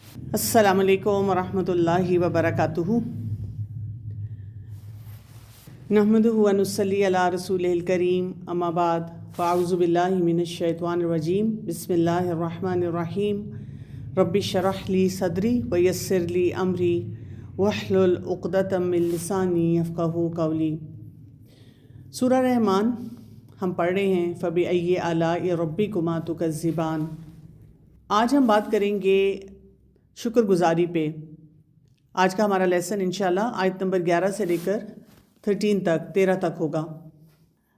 السلام علیکم ورحمۃ اللہ وبرکاتہ۔ نحمدہ و نصلی علی رسولہ الکریم، اما بعد، فاعوذ باللہ من الشیطان الرجیم، بسم اللہ الرحمن الرحیم۔ رب اشرح لی صدری ویسر لی امری واحلل عقدۃ من لسانی یفقہوا قولی۔ سورہ رحمان ہم پڑھ رہے ہیں، فبأی آلاء ربکما تکذبان۔ آج ہم بات کریں گے شکر گزاری پہ۔ آج کا ہمارا لیسن انشاءاللہ آیت نمبر 11 سے لے کر 13 تک ہوگا۔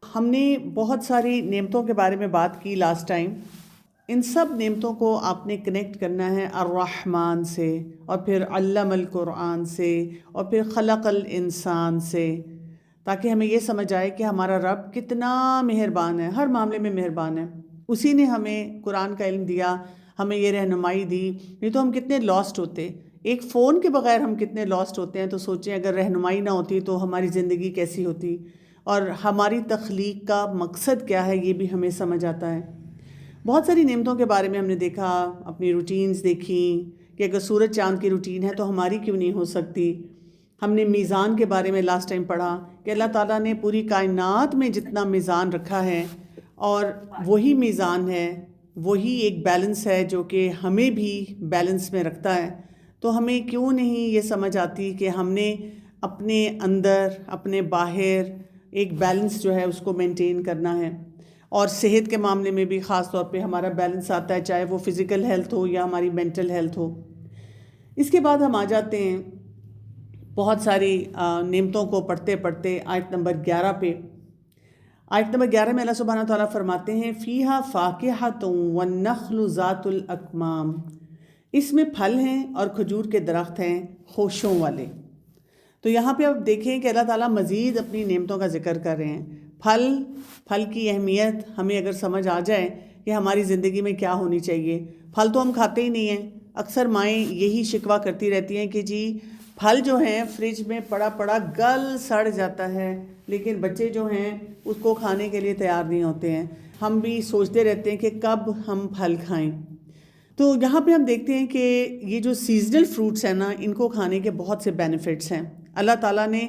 ہم نے بہت ساری نعمتوں کے بارے میں بات کی لاسٹ ٹائم۔ ان سب نعمتوں کو آپ نے کنیکٹ کرنا ہے الرحمن سے، اور پھر علم القرآن سے، اور پھر خلق الانسان سے، تاکہ ہمیں یہ سمجھ آئے کہ ہمارا رب کتنا مہربان ہے، ہر معاملے میں مہربان ہے۔ اسی نے ہمیں قرآن کا علم دیا، ہمیں یہ رہنمائی دی، نہیں تو ہم کتنے لاسٹ ہوتے۔ ایک فون کے بغیر ہم کتنے لاسٹ ہوتے ہیں، تو سوچیں اگر رہنمائی نہ ہوتی تو ہماری زندگی کیسی ہوتی، اور ہماری تخلیق کا مقصد کیا ہے یہ بھی ہمیں سمجھ آتا ہے۔ بہت ساری نعمتوں کے بارے میں ہم نے دیکھا، اپنی روٹینز دیکھیں کہ اگر سورج چاند کی روٹین ہے تو ہماری کیوں نہیں ہو سکتی۔ ہم نے میزان کے بارے میں لاسٹ ٹائم پڑھا کہ اللہ تعالیٰ نے پوری کائنات میں جتنا میزان رکھا ہے، اور وہی میزان ہے، وہی ایک بیلنس ہے جو کہ ہمیں بھی بیلنس میں رکھتا ہے۔ تو ہمیں کیوں نہیں یہ سمجھ آتی کہ ہم نے اپنے اندر، اپنے باہر ایک بیلنس جو ہے اس کو مینٹین کرنا ہے، اور صحت کے معاملے میں بھی خاص طور پہ ہمارا بیلنس آتا ہے، چاہے وہ فزیکل ہیلتھ ہو یا ہماری مینٹل ہیلتھ ہو۔ اس کے بعد ہم آ جاتے ہیں بہت ساری نعمتوں کو پڑھتے پڑھتے آیت نمبر 11 پہ۔ آیت نمبر 11 میں اللہ سبحانہ تعالیٰ فرماتے ہیں، فیہا فاکہۃ والنخل ذات الاکمام۔ اس میں پھل ہیں اور کھجور کے درخت ہیں خوشوں والے۔ تو یہاں پہ اب دیکھیں کہ اللہ تعالیٰ مزید اپنی نعمتوں کا ذکر کر رہے ہیں۔ پھل کی اہمیت ہمیں اگر سمجھ آ جائے کہ ہماری زندگی میں کیا ہونی چاہیے۔ پھل تو ہم کھاتے ہی نہیں ہیں، اکثر مائیں یہی شکوہ کرتی رہتی ہیں کہ جی پھل جو ہیں فریج میں پڑا پڑا گل سڑ جاتا ہے، لیکن بچے جو ہیں اس کو کھانے کے لیے تیار نہیں ہوتے ہیں۔ ہم بھی سوچتے رہتے ہیں کہ کب ہم پھل کھائیں۔ تو یہاں پہ ہم دیکھتے ہیں کہ یہ جو سیزنل فروٹس ہیں نا، ان کو کھانے کے بہت سے بینیفٹس ہیں۔ اللہ تعالیٰ نے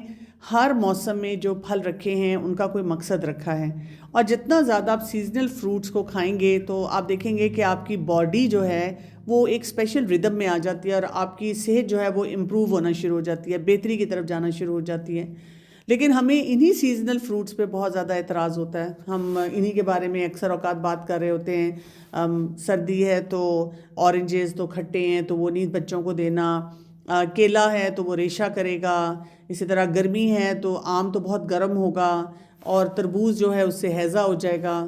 ہر موسم میں جو پھل رکھے ہیں ان کا کوئی مقصد رکھا ہے، اور جتنا زیادہ آپ سیزنل فروٹس کو کھائیں گے تو آپ دیکھیں گے کہ آپ کی باڈی جو ہے وہ ایک اسپیشل ردم میں آ جاتی ہے، اور آپ کی صحت جو ہے وہ امپروو ہونا شروع ہو جاتی ہے، بہتری کی طرف جانا شروع ہو جاتی ہے۔ لیکن ہمیں انہی سیزنل فروٹس پہ بہت زیادہ اعتراض ہوتا ہے۔ ہم انہی کے بارے میں اکثر اوقات بات کر رہے ہوتے ہیں۔ سردی ہے تو اورنجز تو کھٹے ہیں تو وہ نہیں بچوں کو دینا، کیلا ہے تو وہ ریشہ کرے گا، اسی طرح گرمی ہے تو آم تو بہت گرم ہوگا، اور تربوز جو ہے اس سے ہیضہ ہو جائے گا۔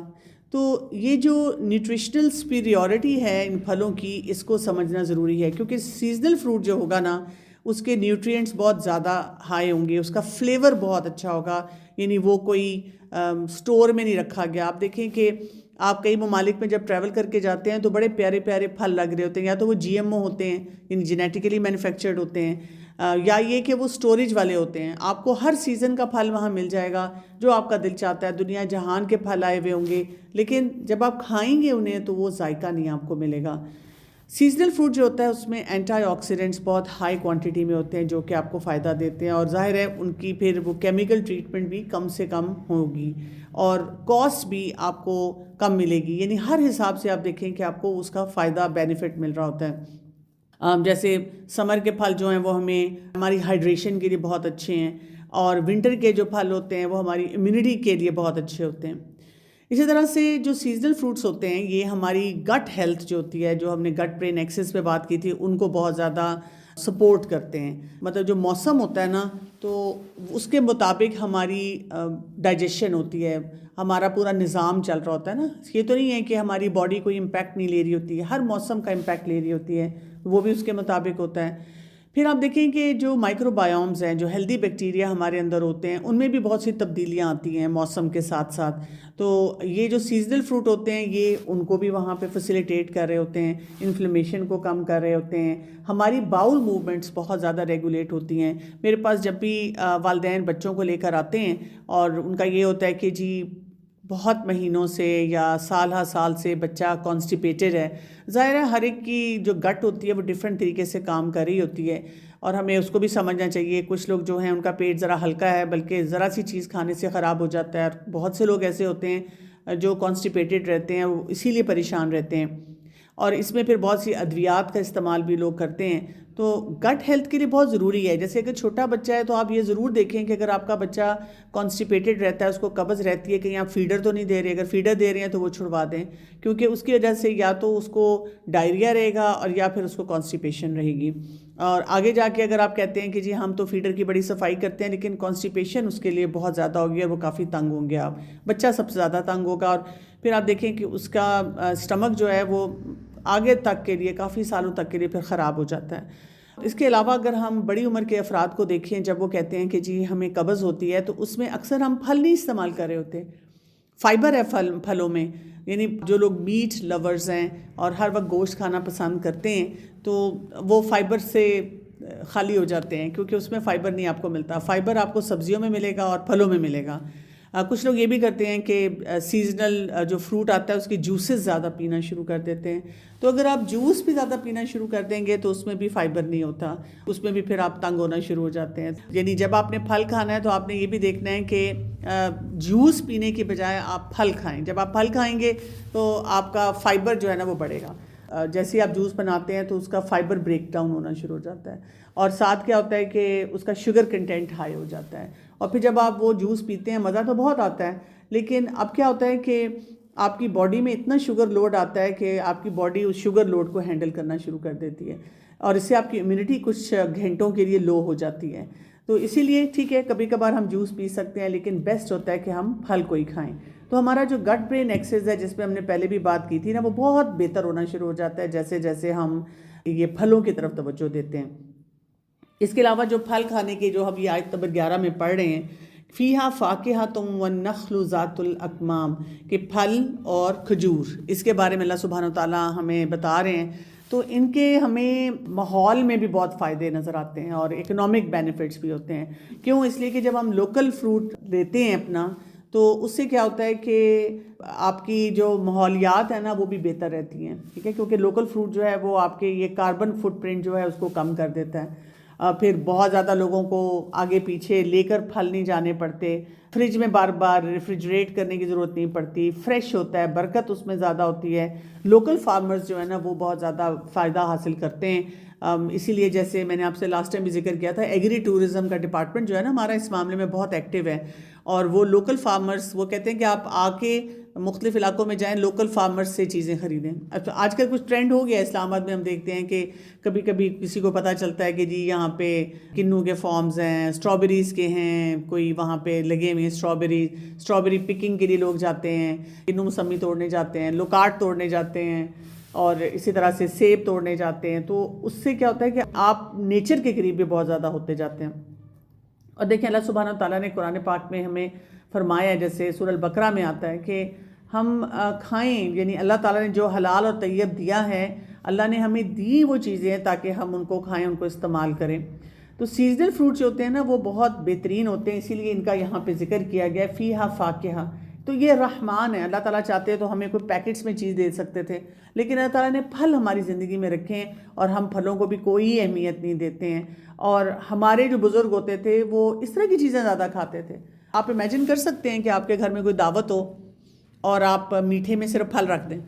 تو یہ جو نیوٹریشنل سپیریورٹی ہے ان پھلوں کی، اس کو سمجھنا ضروری ہے، کیونکہ سیزنل فروٹ جو ہوگا نا اس کے نیوٹرینٹس بہت زیادہ ہائی ہوں گے، اس کا فلیور بہت اچھا ہوگا، یعنی وہ کوئی سٹور میں نہیں رکھا گیا۔ آپ دیکھیں کہ آپ کئی ممالک میں جب ٹریول کر کے جاتے ہیں تو بڑے پیارے پیارے پھل لگ رہے ہوتے ہیں، یا تو وہ جی ایم او ہوتے ہیں، یعنی جینیٹیکلی مینوفیکچرڈ ہوتے ہیں، یا یہ کہ وہ سٹوریج والے ہوتے ہیں۔ آپ کو ہر سیزن کا پھل وہاں مل جائے گا جو آپ کا دل چاہتا ہے، دنیا جہان کے پھل آئے ہوئے ہوں گے، لیکن جب آپ کھائیں گے انہیں تو وہ ذائقہ نہیں آپ کو ملے گا۔ سیزنل فروٹ جو ہوتا ہے اس میں اینٹی آکسیڈنٹس بہت ہائی کوانٹٹی میں ہوتے ہیں جو کہ آپ کو فائدہ دیتے ہیں، اور ظاہر ہے ان کی پھر وہ کیمیکل ٹریٹمنٹ بھی کم سے کم ہوگی، اور کاسٹ بھی آپ کو کم ملے گی، یعنی ہر حساب سے آپ دیکھیں کہ آپ کو اس کا فائدہ بینیفٹ مل رہا ہوتا ہے۔ جیسے سمر کے پھل جو ہیں وہ ہماری ہائیڈریشن کے لیے بہت اچھے ہیں، اور ونٹر کے جو پھل ہوتے ہیں وہ ہماری امیونٹی کے لیے بہت اچھے ہوتے ہیں۔ اسی طرح سے جو سیزنل فروٹس ہوتے ہیں یہ ہماری گٹ ہیلتھ جو ہوتی ہے، جو ہم نے گٹ برین ایکسس پہ بات کی تھی، ان کو بہت زیادہ سپورٹ کرتے ہیں۔ مطلب جو موسم ہوتا ہے نا تو اس کے مطابق ہماری ڈائجیشن ہوتی ہے، ہمارا پورا نظام چل رہا ہوتا ہے نا۔ یہ تو نہیں ہے کہ ہماری باڈی کوئی امپیکٹ نہیں لے رہی ہوتی ہے، ہر موسم کا امپیکٹ لے رہی ہوتی ہے، وہ بھی اس کے مطابق ہوتا ہے۔ پھر آپ دیکھیں کہ جو مائکرو بایومز ہیں، جو ہیلدی بیکٹیریا ہمارے اندر ہوتے ہیں، ان میں بھی بہت سی تبدیلیاں آتی ہیں موسم کے ساتھ ساتھ۔ تو یہ جو سیزنل فروٹ ہوتے ہیں یہ ان کو بھی وہاں پہ فیسیلیٹیٹ کر رہے ہوتے ہیں، انفلیمیشن کو کم کر رہے ہوتے ہیں، ہماری باؤل موومنٹس بہت زیادہ ریگولیٹ ہوتی ہیں۔ میرے پاس جب بھی والدین بچوں کو لے کر آتے ہیں اور ان کا یہ ہوتا ہے کہ جی بہت مہینوں سے یا سال ہا سال سے بچہ کانسٹیپیٹڈ ہے، ظاہر ہے ہر ایک کی جو گٹ ہوتی ہے وہ ڈفرینٹ طریقے سے کام کر رہی ہوتی ہے، اور ہمیں اس کو بھی سمجھنا چاہیے۔ کچھ لوگ جو ہیں ان کا پیٹ ذرا ہلکا ہے، بلکہ ذرا سی چیز کھانے سے خراب ہو جاتا ہے، اور بہت سے لوگ ایسے ہوتے ہیں جو کانسٹیپیٹڈ رہتے ہیں، وہ اسی لیے پریشان رہتے ہیں، اور اس میں پھر بہت سی ادویات کا استعمال بھی لوگ کرتے ہیں۔ تو گٹ ہیلتھ کے لیے بہت ضروری ہے۔ جیسے اگر چھوٹا بچہ ہے تو آپ یہ ضرور دیکھیں کہ اگر آپ کا بچہ کانسٹیپیٹڈ رہتا ہے، اس کو قبض رہتی ہے، کہیں آپ فیڈر تو نہیں دے رہے، اگر فیڈر دے رہے ہیں تو وہ چھڑوا دیں، کیونکہ اس کی وجہ سے یا تو اس کو ڈائریا رہے گا اور یا پھر اس کو کانسٹیپیشن رہے گی، اور آگے جا کے اگر آپ کہتے ہیں کہ جی ہم تو فیڈر کی بڑی صفائی کرتے ہیں لیکن کانسٹیپیشن اس کے لیے بہت زیادہ ہوگی اور وہ کافی تنگ ہوں گے، آپ بچہ سب سے زیادہ تنگ ہوگا، اور پھر آپ دیکھیں کہ اس کا اسٹمک جو ہے وہ آگے تک کے لیے کافی سالوں تک کے لیے پھر خراب ہو جاتا ہے۔ اس کے علاوہ اگر ہم بڑی عمر کے افراد کو دیکھیں، جب وہ کہتے ہیں کہ جی ہمیں قبض ہوتی ہے، تو اس میں اکثر ہم پھل نہیں استعمال کر رہے ہوتے۔ فائبر ہے پھلوں میں، یعنی جو لوگ میٹ لورز ہیں اور ہر وقت گوشت کھانا پسند کرتے ہیں تو وہ فائبر سے خالی ہو جاتے ہیں، کیونکہ اس میں فائبر نہیں آپ کو ملتا۔ فائبر آپ کو سبزیوں میں ملے گا اور پھلوں میں ملے گا۔ کچھ لوگ یہ بھی کرتے ہیں کہ سیزنل جو فروٹ آتا ہے اس کی جوسز زیادہ پینا شروع کر دیتے ہیں، تو اگر آپ جوس بھی زیادہ پینا شروع کر دیں گے تو اس میں بھی فائبر نہیں ہوتا، اس میں بھی پھر آپ تنگ ہونا شروع ہو جاتے ہیں۔ یعنی جب آپ نے پھل کھانا ہے تو آپ نے یہ بھی دیکھنا ہے کہ جوس پینے کی بجائے آپ پھل کھائیں۔ جب آپ پھل کھائیں گے تو آپ کا فائبر جو ہے نا وہ بڑھے گا۔ جیسے آپ جوس بناتے ہیں تو اس کا فائبر بریک ڈاؤن ہونا شروع ہو جاتا ہے، اور ساتھ کیا ہوتا ہے کہ اس کا شوگر کنٹینٹ ہائی ہو جاتا ہے، اور پھر جب آپ وہ جوس پیتے ہیں مزہ تو بہت آتا ہے، لیکن اب کیا ہوتا ہے کہ آپ کی باڈی میں اتنا شوگر لوڈ آتا ہے کہ آپ کی باڈی اس شوگر لوڈ کو ہینڈل کرنا شروع کر دیتی ہے، اور اس سے آپ کی امیونٹی کچھ گھنٹوں کے لیے لو ہو جاتی ہے۔ تو اسی لیے ٹھیک ہے کبھی کبھار ہم جوس پی سکتے ہیں، لیکن بیسٹ ہوتا ہے کہ ہم پھل کو ہی کھائیں۔ تو ہمارا جو گٹ برین ایکسس ہے جس پہ ہم نے پہلے بھی بات کی تھی نا، وہ بہت بہتر ہونا شروع ہو جاتا ہے جیسے جیسے ہم یہ پھلوں کی طرف توجہ دیتے ہیں۔ اس کے علاوہ جو پھل کھانے کے جو ہم یہ آیت نمبر 11 میں پڑھ رہے ہیں، فیہا فاکہۃ والنخل ذات الاکمام، کہ پھل اور کھجور، اس کے بارے میں اللہ سبحانہ وتعالیٰ ہمیں بتا رہے ہیں، تو ان کے ہمیں ماحول میں بھی بہت فائدے نظر آتے ہیں اور اکنامک بینیفٹس بھی ہوتے ہیں۔ کیوں؟ اس لیے کہ جب ہم لوکل فروٹ لیتے ہیں اپنا، تو اس سے کیا ہوتا ہے کہ آپ کی جو ماحولیات ہیں نا وہ بھی بہتر رہتی ہیں، ٹھیک ہے، کیونکہ لوکل فروٹ جو ہے وہ آپ کے یہ کاربن فٹ پرنٹ جو ہے اس کو کم کر دیتا ہے۔ پھر بہت زیادہ لوگوں کو آگے پیچھے لے کر پھل نہیں جانے پڑتے، فریج میں بار بار ریفریجریٹ کرنے کی ضرورت نہیں پڑتی، فریش ہوتا ہے، برکت اس میں زیادہ ہوتی ہے۔ لوکل فارمرز جو ہے نا وہ بہت زیادہ فائدہ حاصل کرتے ہیں۔ اسی لیے جیسے میں نے آپ سے لاسٹ ٹائم بھی ذکر کیا تھا، ایگری ٹورزم کا ڈپارٹمنٹ جو ہے نا ہمارا اس معاملے میں بہت ایکٹیو ہے، اور وہ لوکل فارمرز وہ کہتے ہیں کہ آپ آ کے مختلف علاقوں میں جائیں، لوکل فارمرز سے چیزیں خریدیں۔ اب آج کل کچھ ٹرینڈ ہو گیا اسلام آباد میں، ہم دیکھتے ہیں کہ کبھی کبھی کسی کو پتہ چلتا ہے کہ جی یہاں پہ کنو کے فارمز ہیں، اسٹرابیریز کے ہیں، کوئی وہاں پہ لگے ہوئے ہیں اسٹرابیری پکنگ کے لیے لوگ جاتے ہیں، کنو موسمی توڑنے جاتے ہیں، لوکارٹ توڑنے جاتے ہیں، اور اسی طرح سے سیب توڑنے جاتے ہیں۔ تو اس سے کیا ہوتا ہے کہ آپ نیچر کے قریب بھی بہت زیادہ ہوتے جاتے ہیں۔ اور دیکھیں اللہ سبحانہ وتعالیٰ نے قرآن پاک میں ہمیں فرمایا ہے، جیسے سورہ البقرہ میں آتا ہے کہ ہم کھائیں، یعنی اللہ تعالیٰ نے جو حلال اور طیب دیا ہے، اللہ نے ہمیں دی وہ چیزیں تاکہ ہم ان کو کھائیں، ان کو استعمال کریں۔ تو سیزنل فروٹ جو ہوتے ہیں نا وہ بہت بہترین ہوتے ہیں، اسی لیے ان کا یہاں پہ ذکر کیا گیا ہے، فیہا فاکہہ۔ تو یہ رحمان ہے، اللہ تعالیٰ چاہتے تو ہمیں کوئی پیکٹس میں چیز دے سکتے تھے، لیکن اللہ تعالیٰ نے پھل ہماری زندگی میں رکھے ہیں، اور ہم پھلوں کو بھی کوئی اہمیت نہیں دیتے ہیں۔ اور ہمارے جو بزرگ ہوتے تھے وہ اس طرح کی چیزیں زیادہ کھاتے تھے۔ آپ امیجن کر سکتے ہیں کہ آپ کے گھر میں کوئی دعوت ہو اور آپ میٹھے میں صرف پھل رکھ دیں۔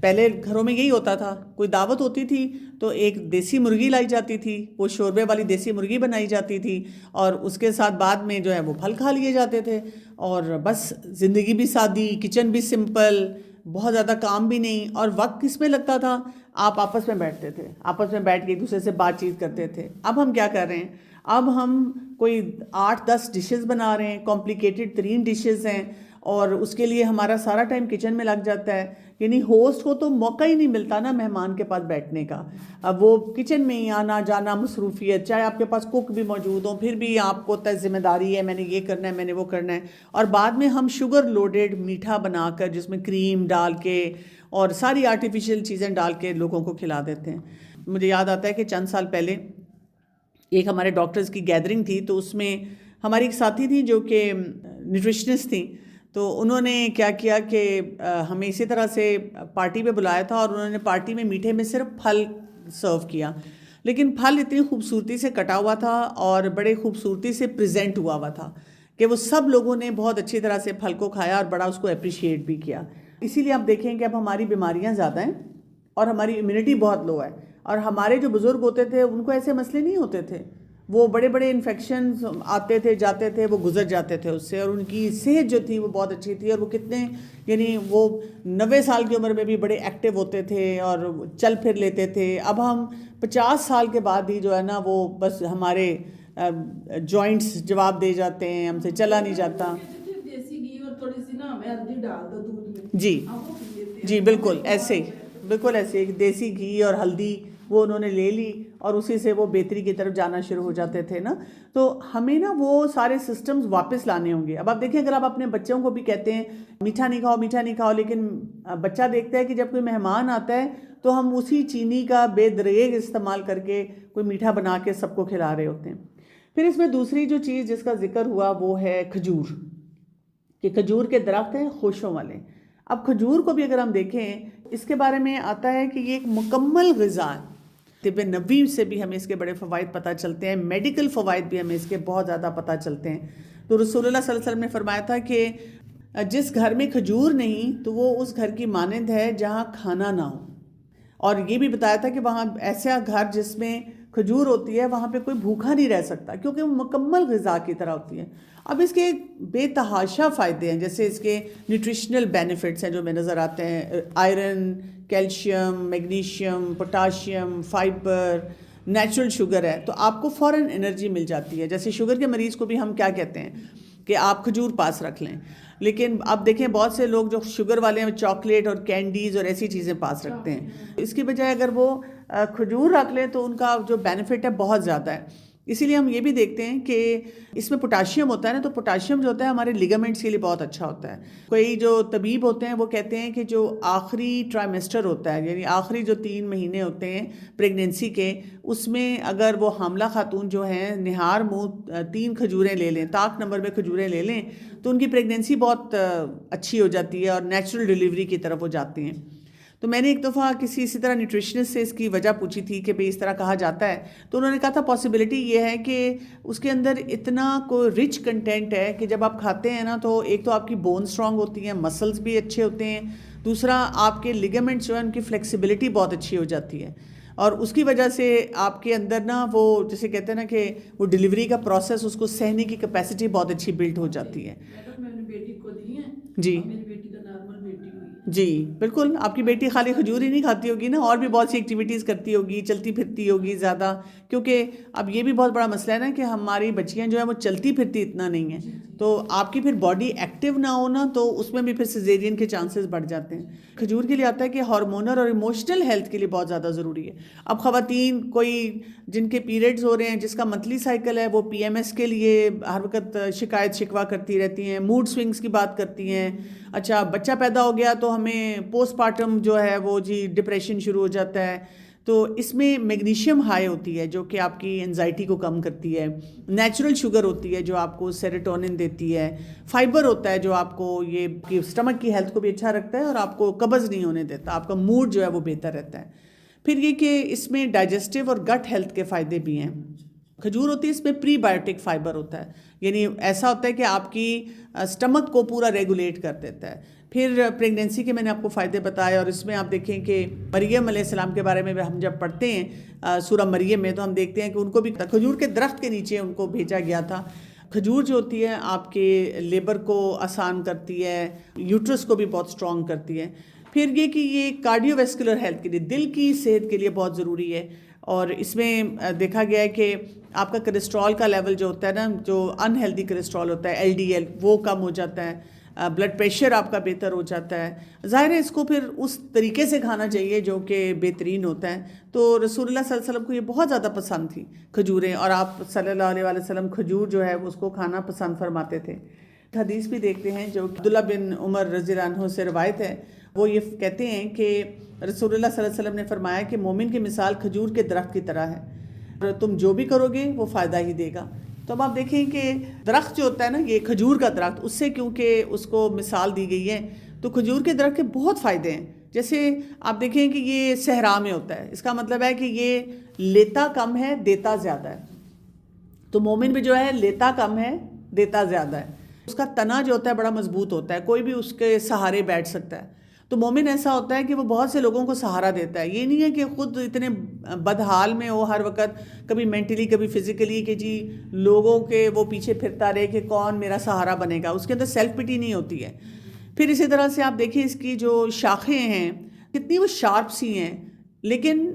پہلے گھروں میں یہی ہوتا تھا، کوئی دعوت ہوتی تھی تو ایک دیسی مرغی لائی جاتی تھی، وہ شوربے والی دیسی مرغی بنائی جاتی تھی، اور اس کے ساتھ بعد میں جو ہے وہ پھل کھا لیے جاتے تھے، اور بس زندگی بھی سادی، کچن بھی سمپل، بہت زیادہ کام بھی نہیں، اور وقت کس میں لگتا تھا؟ آپ آپس میں بیٹھتے تھے، آپس میں بیٹھ کے ایک دوسرے سے بات چیت کرتے تھے۔ اب ہم کیا کر رہے ہیں؟ اب ہم کوئی 8-10 ڈشز بنا رہے ہیں، کمپلیکیٹڈ ترین ڈشز ہیں، اور اس کے لیے ہمارا سارا ٹائم کچن میں لگ جاتا ہے۔ یعنی ہوسٹ کو تو موقع ہی نہیں ملتا نا مہمان کے پاس بیٹھنے کا، اب وہ کچن میں ہی آنا جانا، مصروفیت، چاہے آپ کے پاس کوک بھی موجود ہوں پھر بھی آپ کو ذمہ داری ہے، میں نے یہ کرنا ہے، میں نے وہ کرنا ہے، اور بعد میں ہم شوگر لوڈڈ میٹھا بنا کر جس میں کریم ڈال کے اور ساری آرٹیفیشیل چیزیں ڈال کے لوگوں کو کھلا دیتے ہیں۔ مجھے یاد آتا ہے کہ چند سال پہلے ایک ہمارے ڈاکٹرز کی گیدرنگ تھی، تو اس میں ہماری ایک ساتھی تھی جو کہ نیوٹریشنسٹ تھیں، تو انہوں نے کیا کیا کہ ہمیں اسی طرح سے پارٹی پہ بلایا تھا، اور انہوں نے پارٹی میں میٹھے میں صرف پھل سرو کیا، لیکن پھل اتنی خوبصورتی سے کٹا ہوا تھا اور بڑے خوبصورتی سے پریزنٹ ہوا تھا کہ وہ سب لوگوں نے بہت اچھی طرح سے پھل کو کھایا اور بڑا اس کو اپریشیٹ بھی کیا۔ اسی لیے آپ دیکھیں کہ اب ہماری بیماریاں زیادہ ہیں اور ہماری امیونٹی بہت لو ہے، اور ہمارے جو بزرگ ہوتے تھے ان کو ایسے مسئلے نہیں ہوتے تھے، وہ بڑے بڑے انفیکشنز آتے تھے جاتے تھے، وہ گزر جاتے تھے اس سے، اور ان کی صحت جو تھی وہ بہت اچھی تھی، اور وہ کتنے یعنی وہ 90 سال کی عمر میں بھی بڑے ایکٹیو ہوتے تھے اور چل پھر لیتے تھے۔ اب ہم 50 سال کے بعد ہی جو ہے نا وہ بس ہمارے جوائنٹس جواب دے جاتے ہیں، ہم سے چلا نہیں جاتا۔ دیسی گھی اور تھوڑی سی نا ہمیں ہلدی ڈال دو دودھ میں، جی جی بالکل ایسے ہی، بالکل ایسے ایک دیسی گھی اور ہلدی وہ انہوں نے لے لی اور اسی سے وہ بہتری کی طرف جانا شروع ہو جاتے تھے نا۔ تو ہمیں نا وہ سارے سسٹمز واپس لانے ہوں گے۔ اب آپ دیکھیں، اگر آپ اپنے بچوں کو بھی کہتے ہیں میٹھا نہیں کھاؤ میٹھا نہیں کھاؤ، لیکن بچہ دیکھتا ہے کہ جب کوئی مہمان آتا ہے تو ہم اسی چینی کا بے دریغ استعمال کر کے کوئی میٹھا بنا کے سب کو کھلا رہے ہوتے ہیں۔ پھر اس میں دوسری جو چیز جس کا ذکر ہوا وہ ہے کھجور، کہ کھجور کے درخت ہیں خوشوں والے۔ اب کھجور کو بھی اگر ہم دیکھیں، اس کے بارے میں آتا ہے کہ یہ ایک مکمل غذا ہے۔ طب نبوی سے بھی ہمیں اس کے بڑے فوائد پتہ چلتے ہیں، میڈیکل فوائد بھی ہمیں اس کے بہت زیادہ پتہ چلتے ہیں۔ تو رسول اللہ صلی اللہ علیہ وسلم نے فرمایا تھا کہ جس گھر میں کھجور نہیں تو وہ اس گھر کی مانند ہے جہاں کھانا نہ ہو، اور یہ بھی بتایا تھا کہ وہاں ایسا گھر جس میں کھجور ہوتی ہے وہاں پہ کوئی بھوکا نہیں رہ سکتا، کیونکہ وہ مکمل غذا کی طرح ہوتی ہے۔ اب اس کے بے تحاشا فائدے ہیں، جیسے اس کے نیوٹریشنل بینیفٹس ہیں جو میں نظر آتے ہیں، iron, calcium, magnesium, potassium, fibre, natural sugar ہے، تو آپ کو فوراً انرجی مل جاتی ہے۔ جیسے شوگر کے مریض کو بھی ہم کیا کہتے ہیں کہ آپ کھجور پاس رکھ لیں، لیکن آپ دیکھیں بہت سے لوگ جو شوگر والے ہیں چاکلیٹ اور کینڈیز اور ایسی چیزیں پاس رکھتے ہیں، اس کی بجائے اگر وہ کھجور رکھ لیں تو ان کا جو بینیفٹ ہے بہت زیادہ ہے۔ اسی لیے ہم یہ بھی دیکھتے ہیں کہ اس میں پوٹاشیم ہوتا ہے نا، تو پوٹاشیم جو ہوتا ہے ہمارے لیگامنٹس کے لیے بہت اچھا ہوتا ہے۔ کوئی جو طبیب ہوتے ہیں وہ کہتے ہیں کہ جو آخری ٹرائمیسٹر ہوتا ہے، یعنی آخری جو 3 مہینے ہوتے ہیں پریگنینسی کے، اس میں اگر وہ حاملہ خاتون جو ہیں نہار منہ 3 کھجوریں لے لیں، طاق نمبر میں کھجوریں لے لیں، تو ان کی پریگنینسی بہت اچھی ہو جاتی ہے اور نیچرل ڈیلیوری کی طرف وہ جاتے ہیں۔ تو میں نے ایک دفعہ کسی اسی طرح نیوٹریشنسٹ سے اس کی وجہ پوچھی تھی کہ بھئی اس طرح کہا جاتا ہے، تو انہوں نے کہا تھا پاسبلٹی یہ ہے کہ اس کے اندر اتنا کوئی رچ کنٹینٹ ہے کہ جب آپ کھاتے ہیں نا تو ایک تو آپ کی بون سٹرونگ ہوتی ہیں، مسلز بھی اچھے ہوتے ہیں، دوسرا آپ کے لیگامنٹس جو ہیں ان کی فلیکسیبلٹی بہت اچھی ہو جاتی ہے، اور اس کی وجہ سے آپ کے اندر نا وہ جسے کہتے ہیں نا کہ وہ ڈیلیوری کا پروسیس، اس کو سہنے کی کیپیسٹی بہت اچھی بلڈ ہو جاتی ہے۔ میں نے بیٹی کو دی ہیں، جی میری بیٹی کا نارمل بیٹی ہوئی ہے۔ جی بالکل، آپ کی بیٹی خالی کھجور ہی نہیں کھاتی ہوگی نا، اور بھی بہت سی ایکٹیویٹیز کرتی ہوگی، چلتی پھرتی ہوگی زیادہ، کیونکہ اب یہ بھی بہت بڑا مسئلہ ہے نا کہ ہماری بچیاں جو ہیں وہ چلتی پھرتی اتنا نہیں ہیں، تو آپ کی پھر باڈی ایکٹیو نہ ہونا تو اس میں بھی پھر سیزیرین کے چانسز بڑھ جاتے ہیں۔ کھجور کے لیے آتا ہے کہ ہارمونل اور ایموشنل ہیلتھ کے لیے بہت زیادہ ضروری ہے۔ اب خواتین کوئی جن کے پیریڈز ہو رہے ہیں، جس کا منتھلی سائیکل ہے، وہ پی ایم ایس کے لیے ہر وقت شکایت شکوہ کرتی رہتی ہیں، موڈ سوئنگز کی بات کرتی ہیں۔ اچھا بچہ پیدا ہو گیا تو ہمیں پوسٹ پارٹم جو ہے وہ جی ڈپریشن شروع ہو جاتا ہے، تو اس میں میگنیشیم ہائی ہوتی ہے جو کہ آپ کی انزائٹی کو کم کرتی ہے، نیچرل شوگر ہوتی ہے جو آپ کو سیروٹونن دیتی ہے، فائبر ہوتا ہے جو آپ کو یہ سٹمک کی ہیلتھ کو بھی اچھا رکھتا ہے اور آپ کو قبض نہیں ہونے دیتا، آپ کا موڈ جو ہے وہ بہتر رہتا ہے۔ پھر یہ کہ اس میں ڈائجسٹیو اور گٹ ہیلتھ کے فائدے بھی ہیں۔ کھجور ہوتی ہے اس میں پری بایوٹک فائبر ہوتا ہے، یعنی ایسا ہوتا ہے کہ آپ کی سٹمک کو پورا ریگولیٹ کر دیتا ہے۔ پھر پریگنینسی کے میں نے آپ کو فائدے بتائے، اور اس میں آپ دیکھیں کہ مریم علیہ السلام کے بارے میں ہم جب پڑھتے ہیں سورہ مریم میں، تو ہم دیکھتے ہیں کہ ان کو بھی کھجور کے درخت کے نیچے ان کو بھیجا گیا تھا۔ کھجور جو ہوتی ہے آپ کے لیبر کو آسان کرتی ہے، یوٹرس کو بھی بہت سٹرونگ کرتی ہے۔ پھر یہ کہ یہ کارڈیو ویسکولر ہیلتھ کے لیے، دل کی صحت کے لیے بہت ضروری ہے، اور اس میں دیکھا گیا ہے کہ آپ کا کولیسٹرول کا لیول جو ہوتا ہے نا، جو ان ہیلدی کولیسٹرول ہوتا ہے LDL، وہ کم ہو جاتا ہے، بلڈ پریشر آپ کا بہتر ہو جاتا ہے۔ ظاہر ہے اس کو پھر اس طریقے سے کھانا چاہیے جو کہ بہترین ہوتا ہے۔ تو رسول اللہ صلی اللہ علیہ وسلم کو یہ بہت زیادہ پسند تھی کھجوریں، اور آپ صلی اللہ علیہ وسلم کھجور جو ہے اس کو کھانا پسند فرماتے تھے۔ حدیث بھی دیکھتے ہیں جو عبداللہ بن عمر رضی اللہ عنہ سے روایت ہے، وہ یہ کہتے ہیں کہ رسول اللہ صلی اللہ علیہ وسلم نے فرمایا کہ مومن کی مثال کھجور کے درخت کی طرح ہے، اور تم جو بھی کرو گے وہ فائدہ ہی دے گا۔ تو اب آپ دیکھیں کہ درخت جو ہوتا ہے نا، یہ کھجور کا درخت، اس سے کیونکہ اس کو مثال دی گئی ہے، تو کھجور کے درخت کے بہت فائدے ہیں. جیسے آپ دیکھیں کہ یہ صحرا میں ہوتا ہے، اس کا مطلب ہے کہ یہ لیتا کم ہے دیتا زیادہ ہے. تو مومن بھی جو ہے لیتا کم ہے دیتا زیادہ ہے. اس کا تنا جو ہوتا ہے بڑا مضبوط ہوتا ہے، کوئی بھی اس کے سہارے بیٹھ سکتا ہے. تو مومن ایسا ہوتا ہے کہ وہ بہت سے لوگوں کو سہارا دیتا ہے. یہ نہیں ہے کہ خود اتنے بدحال میں ہو ہر وقت، کبھی مینٹلی کبھی فزیکلی، کہ جی لوگوں کے وہ پیچھے پھرتا رہے کہ کون میرا سہارا بنے گا. اس کے اندر سیلف پٹی نہیں ہوتی ہے. پھر اسی طرح سے آپ دیکھیں اس کی جو شاخیں ہیں کتنی وہ شارپ سی ہیں، لیکن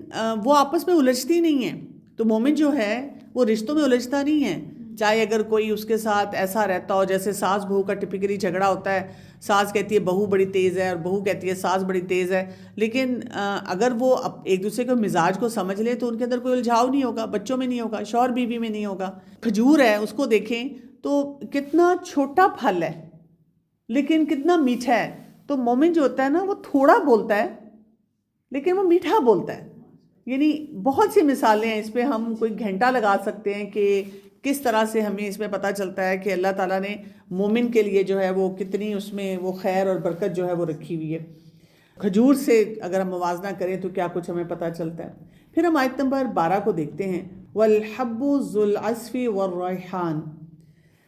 وہ آپس میں الجھتی نہیں ہیں. تو مومن جو ہے وہ رشتوں میں الجھتا نہیں ہے. چاہے اگر کوئی اس کے ساتھ ایسا رہتا ہو، جیسے ساس بہو کا ٹپکلی جھگڑا ہوتا ہے، ساس کہتی ہے بہو بڑی تیز ہے اور بہو کہتی ہے ساس بڑی تیز ہے، لیکن اگر وہ ایک دوسرے کے مزاج کو سمجھ لے تو ان کے اندر کوئی الجھاؤ نہیں ہوگا، بچوں میں نہیں ہوگا، شوہر بیوی میں نہیں ہوگا. کھجور ہے، اس کو دیکھیں تو کتنا چھوٹا پھل ہے لیکن کتنا میٹھا ہے. تو مومن جو ہوتا ہے نا وہ تھوڑا بولتا ہے لیکن وہ میٹھا بولتا ہے. یعنی بہت سی مثالیں ہیں، اس پہ ہم کوئی گھنٹہ لگا سکتے ہیں کہ کس طرح سے ہمیں اس میں پتہ چلتا ہے کہ اللہ تعالیٰ نے مومن کے لیے جو ہے وہ کتنی اس میں وہ خیر اور برکت جو ہے وہ رکھی ہوئی ہے. کھجور سے اگر ہم موازنہ کریں تو کیا کچھ ہمیں پتہ چلتا ہے. پھر ہم آیت نمبر 12 کو دیکھتے ہیں، وَالْحَبُّ ذُو الْعَصْفِ وَالرَّيْحَانُ،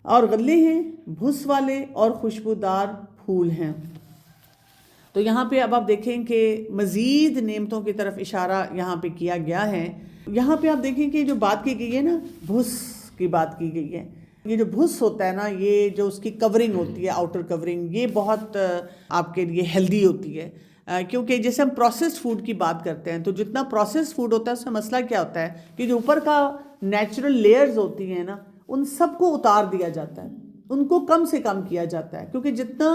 اور غلے ہیں بھس والے اور خوشبودار پھول ہیں. تو یہاں پہ اب آپ دیکھیں کہ مزید نعمتوں کی طرف اشارہ یہاں پہ کیا گیا ہے. یہاں پہ آپ دیکھیں کہ جو بات کی گئی ہے نا، بھس کی بات کی گئی ہے. یہ جو بھس ہوتا ہے نا، یہ جو اس کی کورنگ ہوتی ہے، آؤٹر کورنگ، یہ بہت آپ کے لیے ہیلدی ہوتی ہے. کیونکہ جیسے ہم پروسیسڈ فوڈ کی بات کرتے ہیں تو جتنا پروسیسڈ فوڈ ہوتا ہے اس میں مسئلہ کیا ہوتا ہے کہ جو اوپر کا نیچرل لیئرز ہوتی ہیں نا، ان سب کو اتار دیا جاتا ہے، ان کو کم سے کم کیا جاتا ہے. کیونکہ جتنا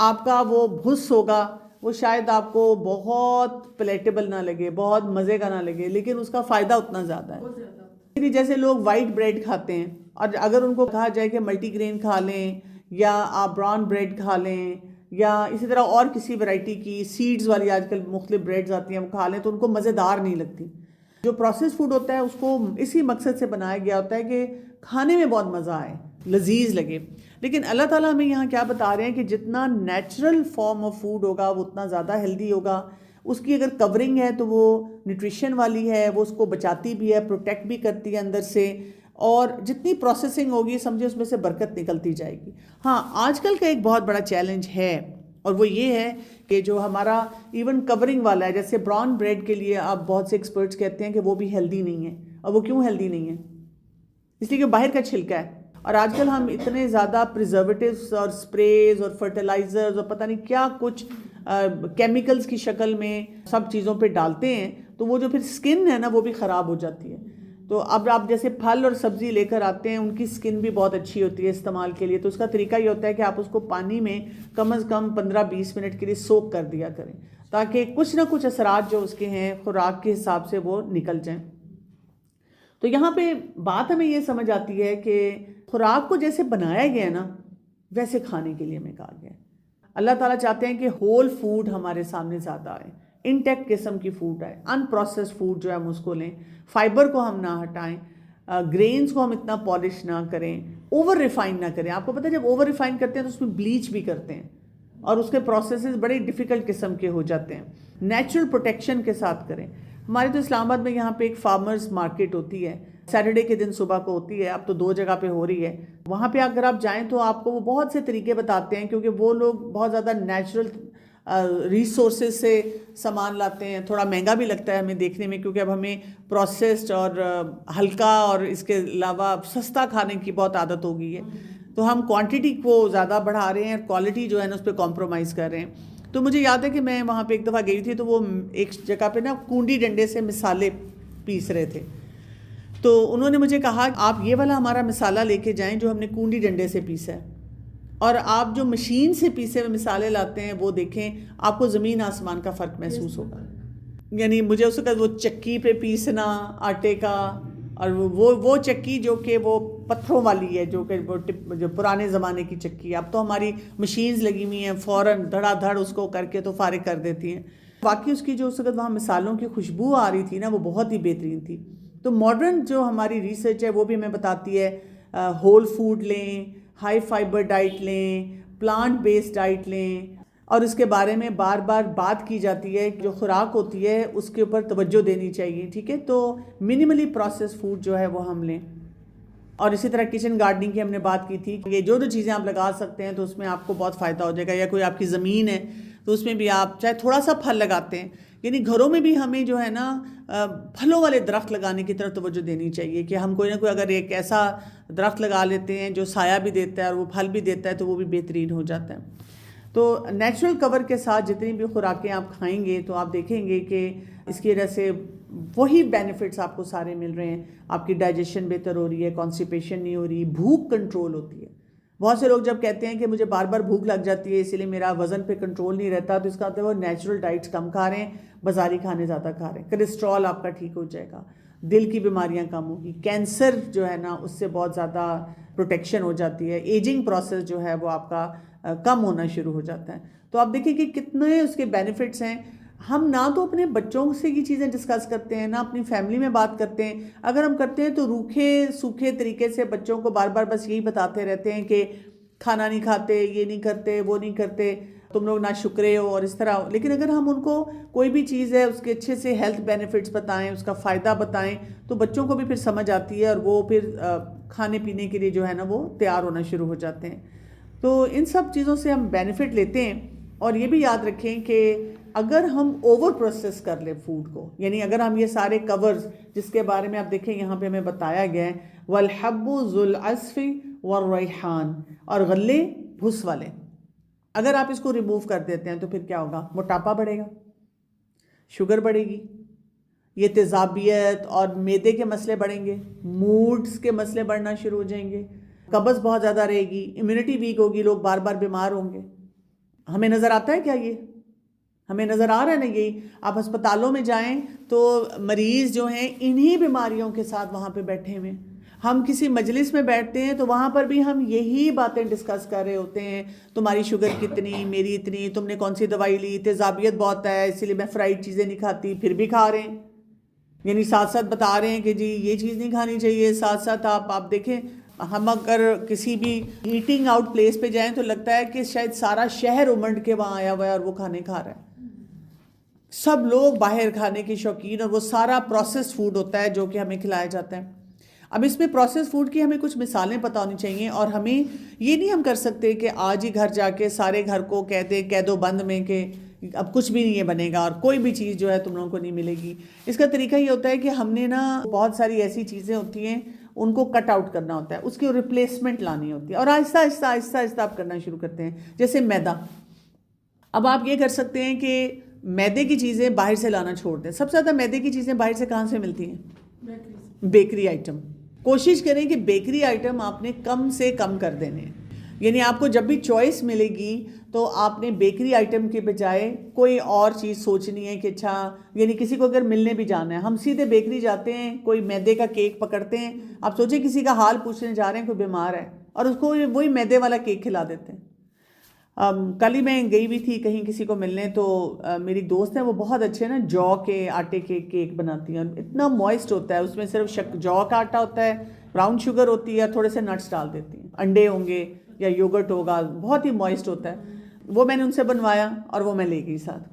آپ کا وہ بھس ہوگا وہ شاید آپ کو بہت پلیٹیبل نہ لگے، بہت مزے کا نہ لگے، لیکن اس کا فائدہ اتنا زیادہ ہے. جیسے لوگ وائٹ بریڈ کھاتے ہیں، اور اگر ان کو کہا جائے کہ ملٹی گرین کھا لیں یا آپ براؤن بریڈ کھا لیں یا اسی طرح اور کسی ورائٹی کی سیڈز والی آج کل مختلف بریڈز آتی ہیں وہ کھا لیں تو ان کو مزیدار نہیں لگتی. جو پروسیس فوڈ ہوتا ہے اس کو اسی مقصد سے بنایا گیا ہوتا ہے کہ کھانے میں بہت مزہ آئے، لذیذ لگے. لیکن اللہ تعالیٰ ہمیں یہاں کیا بتا رہے ہیں کہ جتنا نیچرل فارم آف فوڈ ہوگا وہ اتنا زیادہ ہیلدی ہوگا. اس کی اگر کورنگ ہے تو وہ نیوٹریشن والی ہے، وہ اس کو بچاتی بھی ہے، پروٹیکٹ بھی کرتی ہے اندر سے، اور جتنی پروسیسنگ ہوگی سمجھے اس میں سے برکت نکلتی جائے گی. ہاں آج کل کا ایک بہت بڑا چیلنج ہے اور وہ یہ ہے کہ جو ہمارا ایون کورنگ والا ہے، جیسے براؤن بریڈ کے لیے آپ بہت سے ایکسپرٹس کہتے ہیں کہ وہ بھی ہیلدی نہیں ہے. اور وہ کیوں ہیلدی نہیں ہے؟ اس لیے کہ باہر کا چھلکا ہے. اور آج کل ہم اتنے زیادہ پریزرویٹیوز اور سپریز اور فرٹیلائزرز اور پتہ نہیں کیا کچھ کیمیکلز کی شکل میں سب چیزوں پہ ڈالتے ہیں، تو وہ جو پھر سکن ہے نا وہ بھی خراب ہو جاتی ہے. تو اب آپ جیسے پھل اور سبزی لے کر آتے ہیں، ان کی سکن بھی بہت اچھی ہوتی ہے استعمال کے لیے. تو اس کا طریقہ یہ ہوتا ہے کہ آپ اس کو پانی میں کم از کم 15-20 منٹ کے لیے سوک کر دیا کریں، تاکہ کچھ نہ کچھ اثرات جو اس کے ہیں خوراک کے حساب سے وہ نکل جائیں. تو یہاں پہ بات ہمیں یہ سمجھ آتی ہے کہ خوراک کو جیسے بنایا گیا نا ویسے کھانے کے لیے ہمیں کہا گیا ہے. اللہ تعالیٰ چاہتے ہیں کہ ہول فوڈ ہمارے سامنے زیادہ آئے، انٹیکٹ قسم کی فوڈ آئے، ان پروسیسڈ فوڈ جو ہے ہم اس کو لیں، فائبر کو ہم نہ ہٹائیں، گرینز کو ہم اتنا پالش نہ کریں، اوور ریفائن نہ کریں. آپ کو پتہ ہے جب اوور ریفائن کرتے ہیں تو اس میں بلیچ بھی کرتے ہیں اور اس کے پروسیسز بڑے ڈیفیکلٹ قسم کے ہو جاتے ہیں. نیچرل پروٹیکشن کے ساتھ کریں. ہمارے تو اسلام آباد میں یہاں پہ ایک فارمرز مارکیٹ ہوتی ہے، سیٹرڈے کے دن صبح کو ہوتی ہے، اب تو 2 جگہ پہ ہو رہی ہے. وہاں پہ اگر آپ جائیں تو آپ کو وہ بہت سے طریقے بتاتے ہیں، کیونکہ وہ لوگ بہت زیادہ نیچرل ریسورسز سے سامان لاتے ہیں. تھوڑا مہنگا بھی لگتا ہے ہمیں دیکھنے میں، کیونکہ اب ہمیں پروسیسڈ اور ہلکا اور اس کے علاوہ سستا کھانے کی بہت عادت ہو گئی ہے. تو ہم کوانٹٹی کو زیادہ بڑھا رہے ہیں اور کوالٹی جو ہے نا اس پہ کمپرومائز کر رہے ہیں. تو مجھے یاد ہے کہ میں وہاں پہ ایک دفعہ گئی تھی تو وہ ایک جگہ پہ نا کونڈی ڈنڈے سے مسالے پیس رہے تھے. تو انہوں نے مجھے کہا آپ یہ والا ہمارا مسالہ لے کے جائیں جو ہم نے کونڈی ڈنڈے سے پیسا ہے، اور آپ جو مشین سے پیسے ہوئے مسالے لاتے ہیں وہ دیکھیں، آپ کو زمین آسمان کا فرق محسوس ہوگا. یعنی مجھے اس وقت وہ چکی پہ پیسنا آٹے کا، اور وہ چکی جو کہ وہ پتھروں والی ہے، جو کہ وہ جو پرانے زمانے کی چکی ہے. اب تو ہماری مشینز لگی ہوئی ہیں، فوراً دھڑا دھڑ اس کو کر کے تو فارغ کر دیتی ہیں. واقعی اس کی جو اس وقت وہاں مسالوں کی خوشبو آ رہی تھی نا وہ بہت ہی بہترین تھی. تو ماڈرن جو ہماری ریسرچ ہے وہ بھی ہمیں بتاتی ہے ہول فوڈ لیں، ہائی فائبر ڈائٹ لیں، پلانٹ بیسڈ ڈائٹ لیں، اور اس کے بارے میں بار بار بات کی جاتی ہے کہ جو خوراک ہوتی ہے اس کے اوپر توجہ دینی چاہیے، ٹھیک ہے. تو منیملی پروسیس فوڈ جو ہے وہ ہم لیں. اور اسی طرح کچن گارڈننگ کی ہم نے بات کی تھی کہ یہ جو چیزیں آپ لگا سکتے ہیں تو اس میں آپ کو بہت فائدہ ہو جائے گا. یا کوئی آپ کی زمین ہے تو اس میں بھی آپ چاہے تھوڑا سا پھل لگاتے ہیں، یعنی گھروں میں بھی ہمیں جو ہے نا پھلوں والے درخت لگانے کی طرف توجہ دینی چاہیے کہ ہم کوئی نہ کوئی اگر ایک ایسا درخت لگا لیتے ہیں جو سایہ بھی دیتا ہے اور وہ پھل بھی دیتا ہے تو وہ بھی بہترین ہو جاتا ہے. تو نیچرل کور کے ساتھ جتنی بھی خوراکیں آپ کھائیں گے تو آپ دیکھیں گے کہ اس کی وجہ سے وہی بینیفٹس آپ کو سارے مل رہے ہیں. آپ کی ڈائجیشن بہتر ہو رہی ہے، کانسٹیپیشن نہیں ہو رہی، بھوک کنٹرول ہوتی ہے. بہت سے لوگ جب کہتے ہیں کہ مجھے بار بار بھوک لگ جاتی ہے اسی لیے میرا وزن پہ کنٹرول نہیں رہتا، تو اس کا مطلب وہ نیچرل ڈائٹس کم کھا رہے ہیں، بازاری کھانے زیادہ کھا رہے ہیں. کولیسٹرول آپ کا ٹھیک ہو جائے گا، دل کی بیماریاں کم ہوگی، کینسر جو ہے نا اس سے بہت زیادہ پروٹیکشن ہو جاتی ہے، ایجنگ پروسیس جو ہے وہ آپ کا کم ہونا شروع ہو جاتا ہے. تو آپ دیکھیں کہ کتنے اس کے بینیفٹس ہیں. ہم نہ تو اپنے بچوں سے یہ چیزیں ڈسکس کرتے ہیں، نہ اپنی فیملی میں بات کرتے ہیں. اگر ہم کرتے ہیں تو روکھے سوکھے طریقے سے بچوں کو بار بار بس یہی بتاتے رہتے ہیں کہ کھانا نہیں کھاتے، یہ نہیں کرتے، وہ نہیں کرتے، تم لوگ نا شکرے ہو اور اس طرح. لیکن اگر ہم ان کو کوئی بھی چیز ہے اس کے اچھے سے ہیلتھ بینیفٹس بتائیں، اس کا فائدہ بتائیں، تو بچوں کو بھی پھر سمجھ آتی ہے اور وہ پھر کھانے پینے کے لیے جو ہے نا وہ تیار ہونا شروع ہو جاتے ہیں. تو ان سب چیزوں سے ہم بینیفٹ لیتے ہیں. اور یہ بھی یاد رکھیں کہ اگر ہم اوور پروسیس کر لیں فوڈ کو، یعنی اگر ہم یہ سارے کورز جس کے بارے میں آپ دیکھیں یہاں پہ ہمیں بتایا گیا ہے والحب ذو العصف والریحان، اور غلے بھس والے، اگر آپ اس کو ریموو کر دیتے ہیں تو پھر کیا ہوگا؟ موٹاپا بڑھے گا، شوگر بڑھے گی، یہ تیزابیت اور معدے کے مسئلے بڑھیں گے، موڈز کے مسئلے بڑھنا شروع ہو جائیں گے، قبض بہت زیادہ رہے گی، امیونٹی ویک ہوگی، لوگ بار بار بیمار ہوں گے. ہمیں نظر آتا ہے کیا؟ یہ ہمیں نظر آ رہا ہے نا. یہی آپ ہسپتالوں میں جائیں تو مریض جو ہیں انہی بیماریوں کے ساتھ وہاں پہ بیٹھے ہوئے. ہم کسی مجلس میں بیٹھتے ہیں تو وہاں پر بھی ہم یہی باتیں ڈسکس کر رہے ہوتے ہیں، تمہاری شوگر کتنی، میری اتنی، تم نے کون سی دوائی لی، تیزابیت بہت ہے اسی لیے میں فرائیڈ چیزیں نہیں کھاتی، پھر بھی کھا رہے ہیں. یعنی ساتھ ساتھ بتا رہے ہیں کہ جی یہ چیز نہیں کھانی چاہیے. ساتھ ساتھ آپ دیکھیں ہم اگر کسی بھی ایٹنگ آؤٹ پلیس پہ جائیں تو لگتا ہے کہ شاید سارا شہر امنڈ کے وہاں آیا ہوا ہے اور وہ کھانے کھا رہا ہے. سب لوگ باہر کھانے کی شوقین، اور وہ سارا پروسیس فوڈ ہوتا ہے جو کہ ہمیں کھلایا جاتا ہے. اب اس میں پروسیس فوڈ کی ہمیں کچھ مثالیں پتہ ہونی چاہیے، اور ہمیں یہ نہیں ہم کر سکتے کہ آج ہی گھر جا کے سارے گھر کو کہہ دیں قید و بند میں کہ اب کچھ بھی نہیں بنے گا اور کوئی بھی چیز جو ہے تم لوگوں کو نہیں ملے گی. اس کا طریقہ یہ ہوتا ہے کہ ہم نے نا بہت ساری ایسی چیزیں ہوتی ہیں ان کو کٹ آؤٹ کرنا ہوتا ہے، اس کی ریپلیسمنٹ لانی ہوتی ہے، اور آہستہ آہستہ آہستہ آہستہ آپ کرنا شروع کرتے ہیں. جیسے میدا، اب آپ یہ کر سکتے ہیں کہ میدے کی چیزیں باہر سے لانا چھوڑ دیں. سب سے زیادہ میدے کی چیزیں باہر سے کہاں سے ملتی ہیں؟ Bakery item. کوشش کریں کہ بیکری آئٹم آپ نے کم سے کم کر دینے ہیں. یعنی آپ کو جب بھی چوائس ملے گی تو آپ نے بیکری آئٹم کے بجائے کوئی اور چیز سوچنی ہے کہ اچھا، یعنی کسی کو اگر ملنے بھی جانا ہے، ہم سیدھے بیکری جاتے ہیں، کوئی میدے کا کیک پکڑتے ہیں. آپ سوچیں کسی کا حال پوچھنے جا رہے ہیں، کوئی بیمار ہے، اور اس کو وہی میدے والا کیک کھلا دیتے ہیں. کل ہی میں گئی بھی تھی کہیں کسی کو ملنے، تو میری دوست ہیں وہ بہت اچھے نا جو کے آٹے کے کیک بناتی ہیں. اتنا موئسٹ ہوتا ہے، اس میں صرف جو کا آٹا ہوتا ہے، براؤن شوگر ہوتی ہے، اور تھوڑے سے نٹس ڈال دیتی ہیں، انڈے ہوں گے یا یوگرٹ ہوگا، بہت ہی موئسٹ ہوتا ہے. وہ میں نے ان سے بنوایا اور وہ میں لے گئی ساتھ،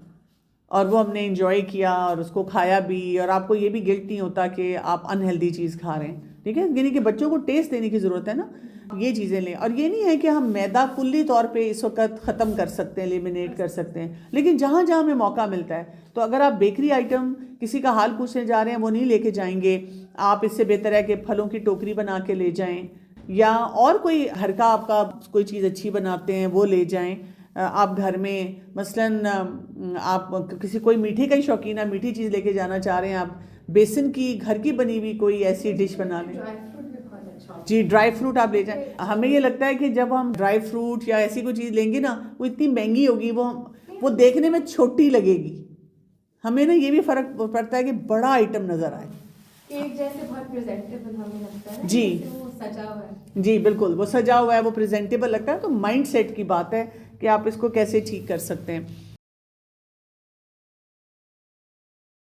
اور وہ ہم نے انجوائے کیا اور اس کو کھایا بھی. اور آپ کو یہ بھی گلٹ نہیں ہوتا کہ آپ انہیلدی چیز کھا رہے ہیں. ٹھیک ہے، یعنی کہ بچوں کو ٹیسٹ دینے کی ضرورت ہے نا. یہ چیزیں لیں، اور یہ نہیں ہے کہ ہم میدا کلی طور پہ اس وقت ختم کر سکتے ہیں، ایلیمینیٹ کر سکتے ہیں، لیکن جہاں جہاں ہمیں موقع ملتا ہے تو اگر آپ بیکری آئٹم کسی کا حال پوچھنے جا رہے ہیں وہ نہیں لے کے جائیں گے. آپ اس سے بہتر ہے کہ پھلوں کی ٹوکری بنا کے لے جائیں، یا اور کوئی ہر کا آپ کا کوئی چیز اچھی بناتے ہیں وہ لے جائیں. آپ گھر میں مثلاً آپ کسی کوئی میٹھے کا ہی شوقین ہے، میٹھی چیز لے کے جانا چاہ رہے ہیں، آپ بیسن کی گھر کی بنی ہوئی کوئی ایسی ڈش بنا لیں. جی، ڈرائی فروٹ آپ لے جائیں. ہمیں یہ لگتا ہے کہ جب ہم ڈرائی فروٹ یا ایسی کوئی چیز لیں گے نا وہ اتنی مہنگی ہوگی، وہ دیکھنے میں چھوٹی لگے گی. ہمیں نا یہ بھی فرق پڑتا ہے کہ بڑا آئٹم نظر آئے. کیک جیسے بہت پریزنٹیبل ہمیں لگتا ہے، جی وہ سجا ہوا ہے. جی بالکل، وہ سجا ہوا ہے، وہ پریزنٹیبل لگتا ہے. تو مائنڈ سیٹ کی بات ہے کہ آپ اس کو کیسے ٹھیک کر سکتے ہیں.